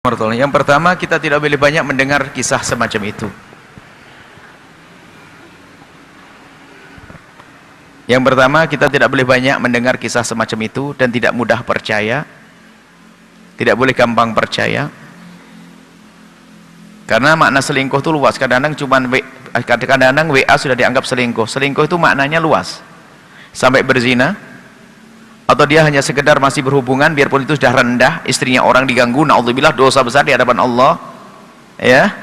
Yang pertama, kita tidak boleh banyak mendengar kisah semacam itu. Yang pertama, kita tidak boleh banyak mendengar kisah semacam itu dan tidak mudah percaya. Tidak boleh gampang percaya. Karena makna selingkuh itu luas. Kadang-kadang WA sudah dianggap selingkuh. Selingkuh itu maknanya luas. Sampai berzina, atau dia hanya sekedar masih berhubungan biarpun itu sudah rendah, istrinya orang diganggu, naudzubillah, dosa besar di hadapan Allah. Ya.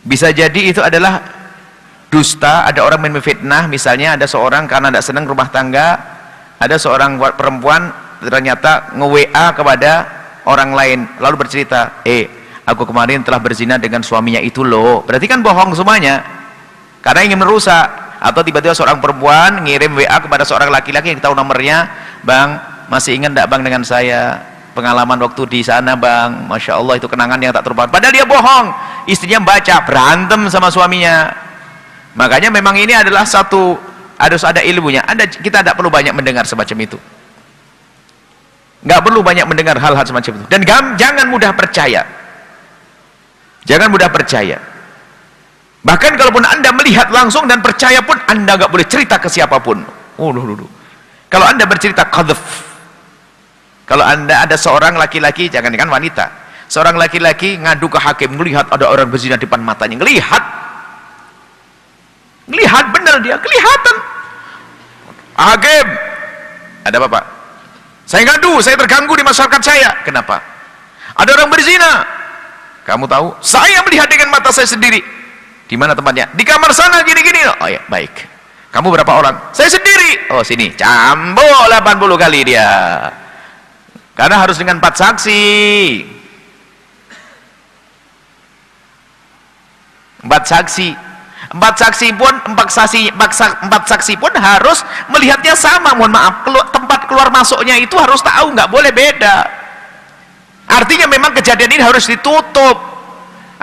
Bisa jadi itu adalah dusta. Ada orang memfitnah, misalnya ada seorang karena tidak senang rumah tangga, ada seorang perempuan ternyata nge-WA kepada orang lain lalu bercerita, aku kemarin telah berzina dengan suaminya itu loh. Berarti kan bohong semuanya karena ingin merusak. Atau tiba-tiba seorang perempuan ngirim WA kepada seorang laki-laki yang tahu nomornya, bang, masih ingat tidak bang dengan saya pengalaman waktu di sana bang, masya Allah itu kenangan yang tak terlupakan. Padahal dia bohong, istrinya baca berantem sama suaminya. Makanya memang ini adalah satu, harus ada ilmunya. Kita tidak perlu banyak mendengar semacam itu, nggak perlu banyak mendengar hal-hal semacam itu. Dan jangan mudah percaya, jangan mudah percaya. Bahkan kalaupun anda melihat langsung dan percaya pun, anda nggak boleh cerita ke siapapun. Kalau anda bercerita qadhf, kalau anda ada seorang laki-laki, jangankan wanita, seorang laki-laki ngadu ke hakim, melihat ada orang berzina di depan matanya, ngelihat benar, dia kelihatan. Hakim, ada apa pak? Saya ngadu, saya terganggu di masyarakat saya. Kenapa? Ada orang berzina. Kamu tahu? Saya melihat dengan mata saya sendiri. Di mana tempatnya? Di kamar sana, gini-gini. Oh ya, baik. Kamu berapa orang? Saya sendiri. Oh, sini. Cambuk 80 kali dia. Karena harus dengan 4 saksi. 4 saksi. 4 saksi pun harus melihatnya sama. Mohon maaf, tempat keluar masuknya itu harus tahu, nggak boleh beda. Artinya memang kejadian ini harus ditutup.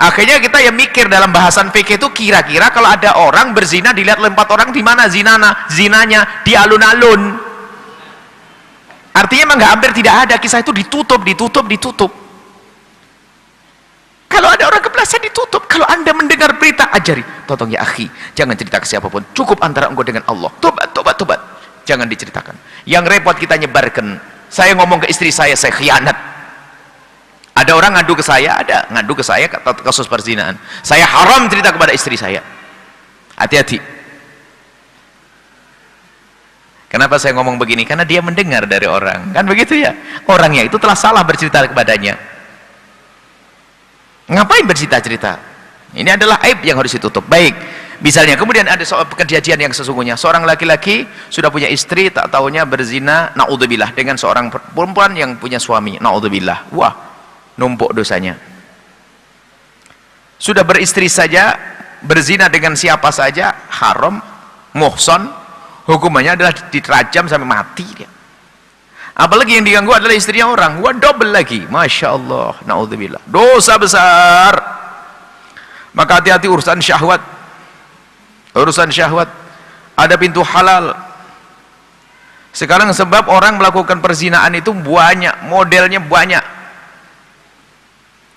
Akhirnya kita yang mikir dalam bahasan fikih itu, kira-kira kalau ada orang berzina dilihat oleh 4 orang, di mana zinanya? Di alun-alun. Artinya memang hampir tidak ada, kisah itu ditutup. Kalau ada orang kebelasan ditutup. Kalau anda mendengar berita, ajari, tolong ya akhi, jangan cerita ke siapapun, cukup antara engkau dengan Allah. Tobat, jangan diceritakan. Yang repot kita nyebarkan. Saya ngomong ke istri saya khianat. Ada orang ngadu ke saya, kasus perzinaan. Saya haram cerita kepada istri saya. Hati-hati. Kenapa saya ngomong begini? Karena dia mendengar dari orang, kan begitu ya? Orangnya itu telah salah bercerita kepadanya. Ngapain bercerita-cerita? Ini adalah aib yang harus ditutup. Baik. Misalnya kemudian ada soal kejadian yang sesungguhnya, seorang laki-laki sudah punya istri, tak taunya berzina, naudzubillah, dengan seorang perempuan yang punya suami, naudzubillah. Wah, numpuk dosanya. Sudah beristri saja, berzina dengan siapa saja haram, muhsan, hukumannya adalah dirajam sampai mati dia. Apalagi yang diganggu adalah istrinya orang, wah double lagi, masya Allah, naudzubillah, dosa besar. Maka hati-hati urusan syahwat. Ada pintu halal. Sekarang sebab orang melakukan perzinaan itu banyak, modelnya banyak.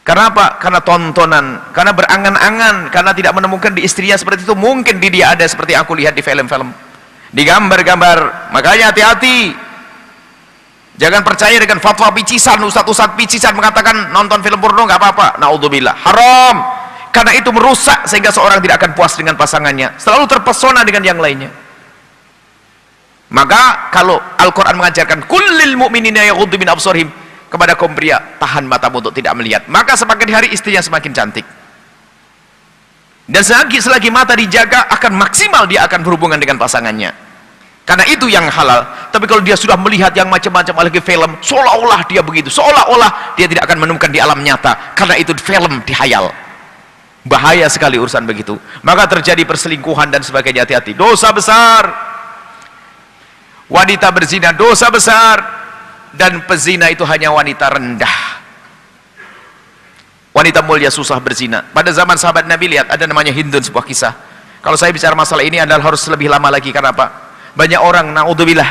Karena apa? Karena tontonan, karena berangan-angan, karena tidak menemukan di istrinya seperti itu. Mungkin di dia ada seperti aku lihat di film-film, di gambar-gambar. Makanya hati-hati, jangan percaya dengan fatwa picisan, ustadz picisan mengatakan nonton film porno nggak apa-apa. Naudzubillah, haram. Karena itu merusak sehingga seorang tidak akan puas dengan pasangannya, selalu terpesona dengan yang lainnya. Maka kalau Al-Quran mengajarkan kullil mu'minina yaghuddu min absarihim, kepada kaum pria, tahan matamu untuk tidak melihat, maka semakin hari istrinya semakin cantik. Dan selagi mata dijaga, akan maksimal dia akan berhubungan dengan pasangannya. Karena itu yang halal. Tapi kalau dia sudah melihat yang macam-macam, lagi film, seolah-olah dia begitu, seolah-olah dia tidak akan menemukan di alam nyata, karena itu film dihayal. Bahaya sekali urusan begitu. Maka terjadi perselingkuhan dan sebagainya. Hati-hati, dosa besar. Wanita berzina dosa besar. Dan pezina itu hanya wanita rendah. Wanita mulia susah berzina. Pada zaman sahabat Nabi, lihat, ada namanya Hindun, sebuah kisah. Kalau saya bicara masalah ini adalah harus lebih lama lagi. Karena apa? Banyak orang, naudzubillah,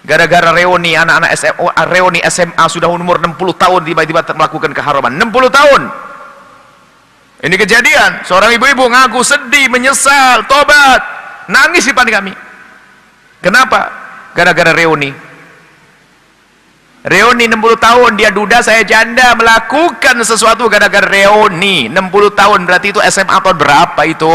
Gara-gara reuni anak-anak SMA, reuni SMA sudah umur 60 tahun tiba-tiba melakukan keharaman. 60 tahun. Ini kejadian, seorang ibu-ibu ngaku sedih, menyesal, tobat, nangis di depan kami. Kenapa? Gara-gara reuni. Reuni 60 tahun, dia duda, saya janda, melakukan sesuatu gara-gara reuni. 60 tahun, berarti itu SMA tahun berapa itu?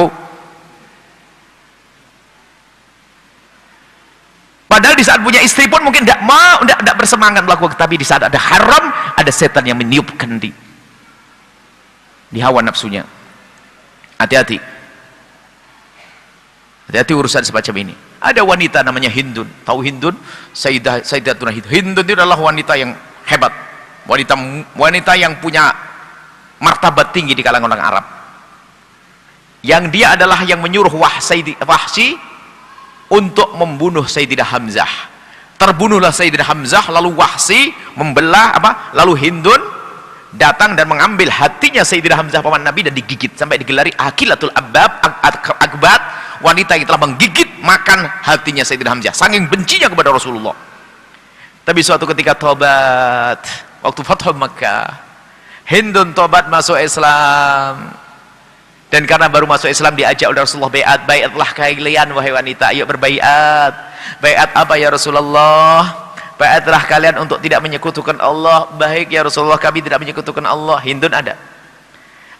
Padahal di saat punya istri pun mungkin tidak mau, tidak bersemangat melakukan. Tapi di saat ada haram, ada setan yang meniupkan di hawa nafsunya. Hati-hati. Hati-hati urusan semacam ini. Ada wanita namanya Hindun. Tahu Hindun? Sayyidatuna Hindun. Hindun itu adalah wanita yang hebat. Wanita yang punya martabat tinggi di kalangan orang Arab. Yang dia adalah yang menyuruh Wahsy untuk membunuh Sayyidina Hamzah. Terbunuhlah Sayyidina Hamzah, lalu Wahsy membelah lalu Hindun datang dan mengambil hatinya Sayyidina Hamzah paman Nabi dan digigit sampai digelari Akilatul Akbat, wanita yang telah menggigit makan hatinya Sayyidina Hamzah saking bencinya kepada Rasulullah. Tapi suatu ketika tobat waktu Fathu Makkah, Hindun tobat masuk Islam. Dan karena baru masuk Islam diajak oleh Rasulullah baiatlah kalian wahai wanita, ayo berbaiat. Baiat apa ya Rasulullah? Baiatlah kalian untuk tidak menyekutukan Allah. Baik ya Rasulullah, kami tidak menyekutukan Allah. Hindun ada.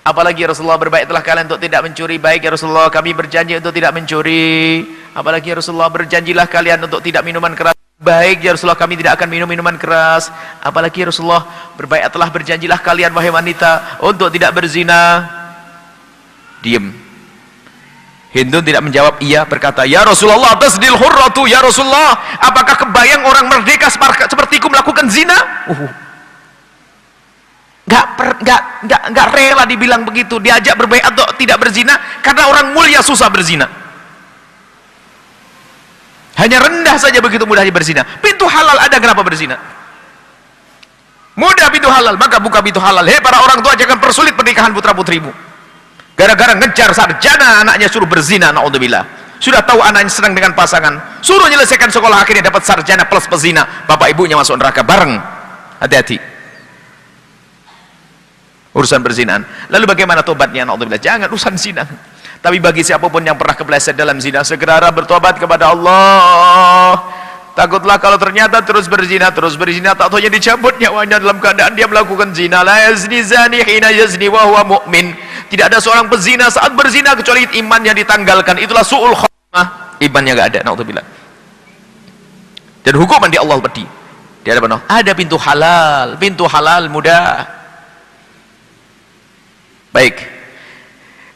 Apalagi ya Rasulullah, berbaiatlah kalian untuk tidak mencuri. Baik ya Rasulullah, kami berjanji untuk tidak mencuri. Apalagi ya Rasulullah, berjanjilah kalian untuk tidak minuman keras. Baik ya Rasulullah, kami tidak akan minum minuman keras. Apalagi ya Rasulullah, berbaiatlah, berjanjilah kalian wahai wanita untuk tidak berzina. Diam. Hindun tidak menjawab, ia berkata, ya Rasulullah, tasdil hurratu, ya Rasulullah, apakah kebayang orang merdeka sepertiku melakukan zina? Nggak rela dibilang begitu, diajak berbaiat untuk tidak berzina karena orang mulia susah berzina. Hanya rendah saja begitu mudahnya berzina. Pintu halal ada, kenapa berzina? Mudah pintu halal, maka buka pintu halal. Hei para orang tua, jangan persulit pernikahan putra-putrimu. Gara-gara ngejar sarjana anaknya suruh berzina, naudzubillah. Sudah tahu anaknya senang dengan pasangan, suruh menyelesaikan sekolah, akhirnya dapat sarjana plus pezina, bapak ibunya masuk neraka bareng. Hati-hati urusan berzinaan. Lalu bagaimana tobatnya? Naudzubillah, jangan urusan zina. Tapi bagi siapapun yang pernah kepleset dalam zina, segera bertobat kepada Allah. Takutlah kalau ternyata terus berzina, tak taunya dicabut nyawanya dalam keadaan dia melakukan zina. La yazni zani hina yazni wa huwa mu'min. Tidak ada seorang pezina saat berzina kecuali imannya ditanggalkan. Itulah su'ul khatimah, imannya enggak ada, naudzubillah. Dan hukuman di Allah pedih. Di hadapan Allah ada pintu halal mudah. Baik.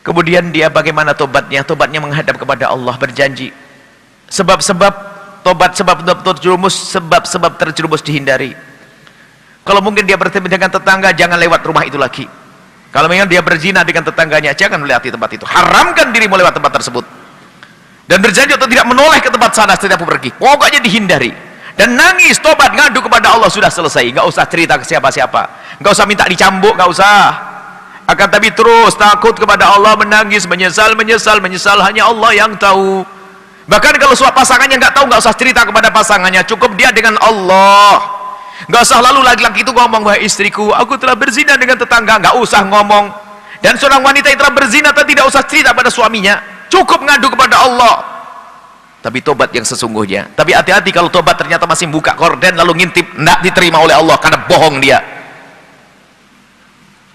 Kemudian dia bagaimana tobatnya? Tobatnya menghadap kepada Allah, berjanji. Sebab-sebab tobat, sebab terjerumus dihindari. Kalau mungkin dia bertemu dengan tetangga, jangan lewat rumah itu lagi. Kalau memang dia berzina dengan tetangganya, jangan melewati tempat itu. Haramkan dirimu lewat tempat tersebut. Dan berjanji untuk tidak menoleh ke tempat sana setiap pergi. Pokoknya dihindari. Dan nangis, tobat, ngadu kepada Allah, sudah selesai. Nggak usah cerita ke siapa-siapa. Nggak usah minta dicambuk, nggak usah. Akan tapi terus takut kepada Allah, menangis, menyesal, hanya Allah yang tahu. Bahkan kalau suatu pasangannya nggak tahu, nggak usah cerita kepada pasangannya, cukup dia dengan Allah. Nggak usah lalu laki-laki itu ngomong, wahai istriku, aku telah berzina dengan tetangga, nggak usah ngomong. Dan seorang wanita yang telah berzina tidak usah cerita pada suaminya, cukup ngadu kepada Allah. Tapi tobat yang sesungguhnya. Tapi hati-hati kalau tobat ternyata masih buka korden lalu ngintip, nggak diterima oleh Allah karena bohong dia.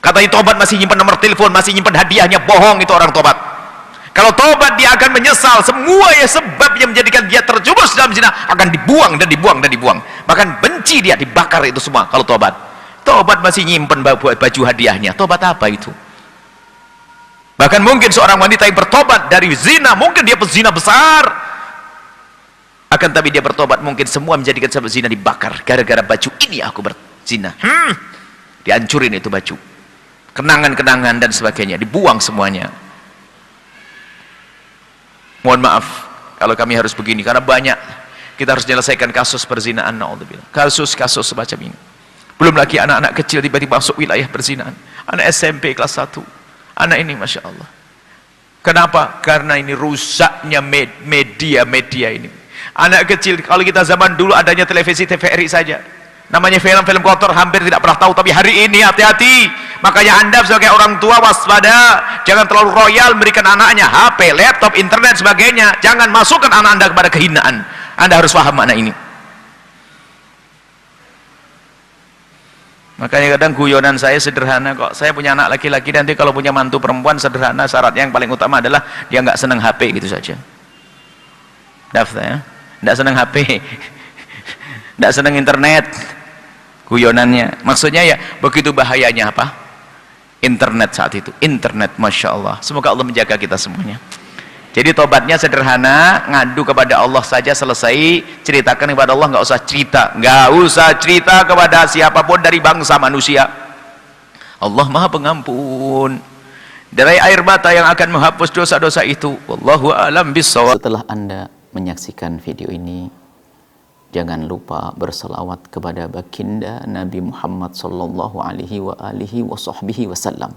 Katanya tobat masih nyimpan nomor telepon, masih nyimpan hadiahnya, bohong itu orang tobat. Kalau tobat dia akan menyesal, semua ya sebab yang menjadikan dia terjerumus dalam zina akan dibuang dan dibuang. Bahkan benci dia, dibakar itu semua kalau tobat. Tobat masih nyimpen baju hadiahnya, tobat apa itu? Bahkan mungkin seorang wanita yang bertobat dari zina, mungkin dia pezina besar, akan tapi dia bertobat mungkin semua menjadikan sebab zina dibakar. Gara-gara baju ini aku berzina, dihancurin itu baju, kenangan-kenangan dan sebagainya, dibuang semuanya. Mohon maaf kalau kami harus begini, karena banyak kita harus menyelesaikan kasus perzinaan, naudzubillah. Kasus-kasus semacam ini. Belum lagi anak-anak kecil tiba-tiba masuk wilayah perzinaan. Anak SMP kelas 1. Anak ini Masya Allah. Kenapa? Karena ini rusaknya media-media ini. Anak kecil, kalau kita zaman dulu adanya televisi TVRI saja, namanya film-film kotor hampir tidak pernah tahu. Tapi hari ini hati-hati. Makanya Anda sebagai orang tua waspada, jangan terlalu royal memberikan anaknya HP, laptop, internet, sebagainya. Jangan masukkan anak Anda kepada kehinaan. Anda harus paham makna ini. Makanya kadang guyonan saya sederhana kok. Saya punya anak laki-laki, nanti kalau punya mantu perempuan sederhana, syaratnya yang paling utama adalah dia nggak senang HP, gitu saja. Daftar ya, nggak senang HP, nggak senang internet. Guyonannya, maksudnya ya begitu bahayanya apa? Internet saat itu, internet, masya Allah. Semoga Allah menjaga kita semuanya. Jadi tobatnya sederhana, ngadu kepada Allah saja, selesai. Ceritakan kepada Allah, nggak usah cerita kepada siapapun dari bangsa manusia. Allah Maha Pengampun. Derai air mata yang akan menghapus dosa-dosa itu. Wallahu a'lam bishawab. Setelah Anda menyaksikan video ini, jangan lupa berselawat kepada baginda Nabi Muhammad sallallahu alaihi wa alihi wa sahbihi wasallam.